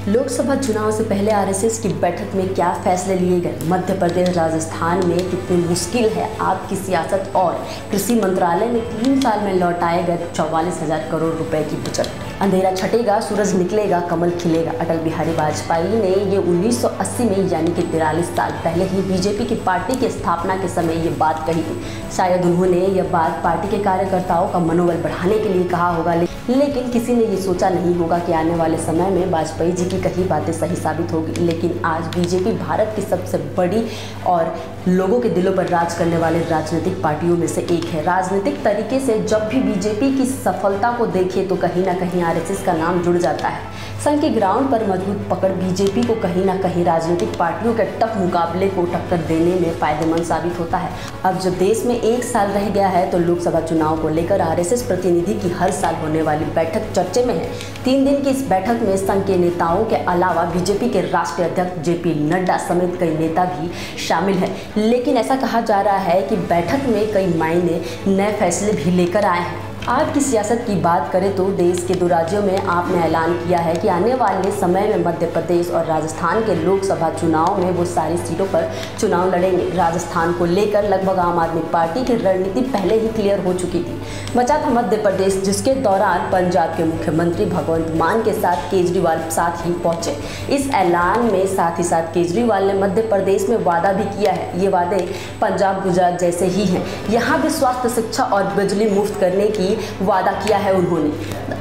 लोकसभा चुनाव से पहले आरएसएस की बैठक में क्या फैसले लिए गए? मध्य प्रदेश राजस्थान में कितनी मुश्किल है आपकी सियासत और कृषि मंत्रालय में 3 साल में लौटाए गए 44,000 करोड़ रुपए की बचत। अंधेरा छटेगा, सूरज निकलेगा, कमल खिलेगा। अटल बिहारी वाजपेयी ने ये 1980 में यानी कि 43 साल पहले ही बीजेपी की पार्टी की स्थापना के समय ये बात कही थी। शायद उन्होंने यह बात पार्टी के कार्यकर्ताओं का मनोबल बढ़ाने के लिए कहा होगा, लेकिन किसी ने ये सोचा नहीं होगा कि आने वाले समय में वाजपेयी जी की कही बातें सही साबित होगी। लेकिन आज बीजेपी भारत की सबसे बड़ी और लोगों के दिलों पर राज करने वाले राजनीतिक पार्टियों में से एक है। राजनीतिक तरीके से जब भी बीजेपी की सफलता को देखें तो कहीं ना कहीं आरएसएस का नाम जुड़ जाता है। संघ के ग्राउंड पर मजबूत पकड़ बीजेपी को कहीं ना कहीं राजनीतिक पार्टियों के टफ मुकाबले को टक्कर देने में फायदेमंद साबित होता है। अब जब देश में 1 साल रह गया है तो लोकसभा चुनाव को लेकर आरएसएस प्रतिनिधि की हर साल होने वाली बैठक चर्चे में है। 3 दिन की इस बैठक में संघ के नेताओं के अलावा बीजेपी के राष्ट्रीय अध्यक्ष जेपी नड्डा समेत कई नेता भी शामिल हैं। लेकिन ऐसा कहा जा रहा है कि बैठक में कई मायने नए फैसले भी लेकर आए हैं। आज की सियासत की बात करें तो देश के 2 राज्यों में आपने ऐलान किया है कि आने वाले समय में मध्य प्रदेश और राजस्थान के लोकसभा चुनाव में वो सारी सीटों पर चुनाव लड़ेंगे। राजस्थान को लेकर लगभग आम आदमी पार्टी की रणनीति पहले ही क्लियर हो चुकी थी। बचा था मध्य प्रदेश, जिसके दौरान पंजाब के मुख्यमंत्री भगवंत मान के साथ केजरीवाल साथ ही पहुंचे। इस ऐलान में साथ ही साथ केजरीवाल ने मध्य प्रदेश में वादा भी किया है। ये वादे पंजाब गुजरात जैसे ही हैं। यहाँ भी स्वास्थ्य, शिक्षा और बिजली मुफ्त करने की वादा किया है उन्होंने।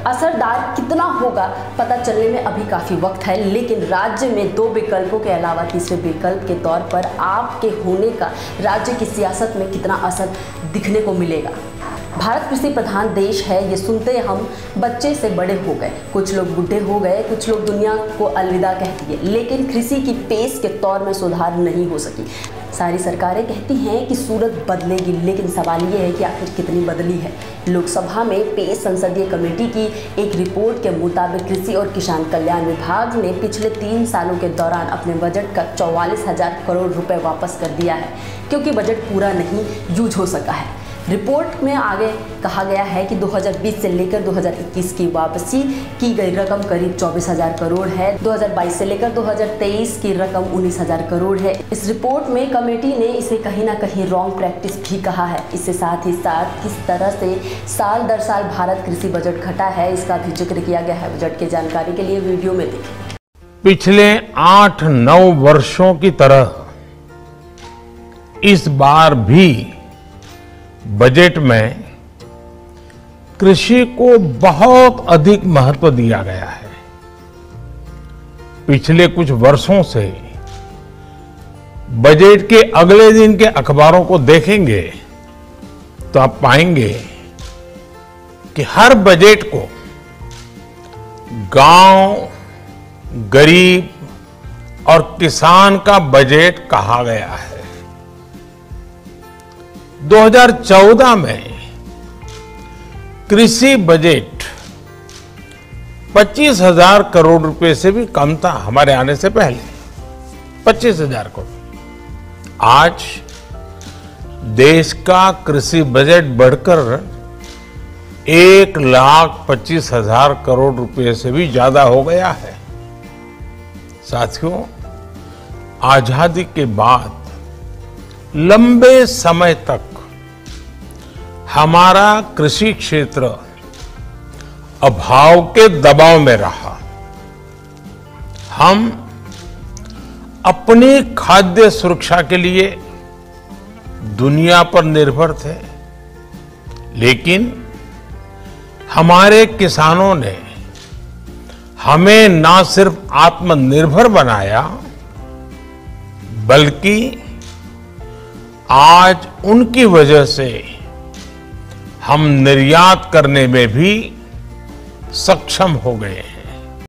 असरदार कितना होगा पता चलने में अभी काफी वक्त है, लेकिन राज्य में 2 विकल्पों के अलावा तीसरे विकल्प के तौर पर आपके होने का राज्य की सियासत में कितना असर दिखने को मिलेगा। भारत कृषि प्रधान देश है, ये सुनते हम बच्चे से बड़े हो गए। कुछ लोग बूढ़े हो गए, कुछ लोग दुनिया को अलविदा कह दिए, लेकिन कृषि की पेश के तौर में सुधार नहीं हो सकी। सारी सरकारें कहती हैं कि सूरत बदलेगी, लेकिन सवाल ये है कि आखिर कितनी बदली है। लोकसभा में पेश संसदीय कमेटी की एक रिपोर्ट के मुताबिक कृषि और किसान कल्याण विभाग ने पिछले 3 सालों के दौरान अपने बजट का 44,000 करोड़ रुपए वापस कर दिया है, क्योंकि बजट पूरा नहीं यूज हो सका है। रिपोर्ट में आगे कहा गया है कि 2020 से लेकर 2021 की वापसी की गई रकम करीब 24,000 करोड़ है। 2022 से लेकर 2023 की रकम 19,000 करोड़ है। इस रिपोर्ट में कमेटी ने इसे कहीं ना कहीं रॉन्ग प्रैक्टिस भी कहा है। इससे साथ ही साथ किस तरह से साल दर साल भारत कृषि बजट घटा है, इसका भी जिक्र किया गया है। बजट की जानकारी के लिए वीडियो में देखें। पिछले 8-9 वर्षों की तरह इस बार भी बजट में कृषि को बहुत अधिक महत्व दिया गया है। पिछले कुछ वर्षों से बजट के अगले दिन के अखबारों को देखेंगे तो आप पाएंगे कि हर बजट को गांव, गरीब और किसान का बजट कहा गया है। 2014 में कृषि बजट 25,000 करोड़ रुपए से भी कम था हमारे आने से पहले। 25,000 करोड़। आज देश का कृषि बजट बढ़कर 1,25,000 करोड़ रुपए से भी ज्यादा हो गया है। साथियों, आजादी के बाद लंबे समय तक हमारा कृषि क्षेत्र अभाव के दबाव में रहा। हम अपनी खाद्य सुरक्षा के लिए दुनिया पर निर्भर थे, लेकिन हमारे किसानों ने हमें न सिर्फ आत्मनिर्भर बनाया, बल्कि आज उनकी वजह से हम निर्यात करने में भी सक्षम हो गए हैं।